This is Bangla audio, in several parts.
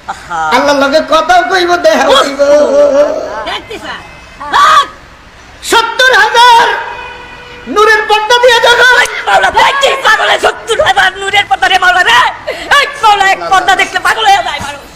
আল্লাহর লগে কথা কইব দেখা হইব 70,000 নূরের পর্দা দিয়ে যখন মাওলা দেখছি পাগলে 70,000 নূরের পর্দা রে মাওলা রে এই মাওলা এক পর্দা দেখলে পাগল হয়ে যায় মানুষ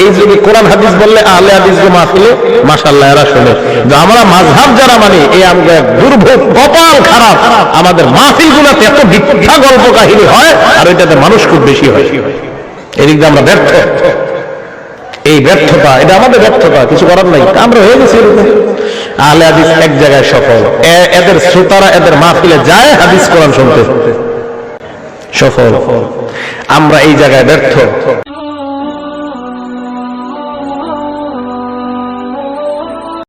এই যুগে কোরআন হাদিস বললে আহলে হাদিস মাহফিলে মাশাআল্লাহ এরা শুনে যে আমরা মাযহাব যারা মানে এই আমরা দুর্ভোগ কপাল খারাপ আমাদের মাহফিলগুলোতে এত মিথ্যা গল্প কাহিনী হয় আর এটাতে মানুষ খুব বেশি হয় এদিক দিয়ে আমরা ব্যর্থ এই ব্যর্থতা এটা আমাদের ব্যর্থতা কিছু করার নাই আমরা হয়ে গেছি এরকম আহলে হাদিস এক জায়গায় সফল এদের শ্রোতারা এদের মাহফিলে যায় হাদিস কোরআন শুনতে সফল আমরা এই জায়গায় ব্যর্থ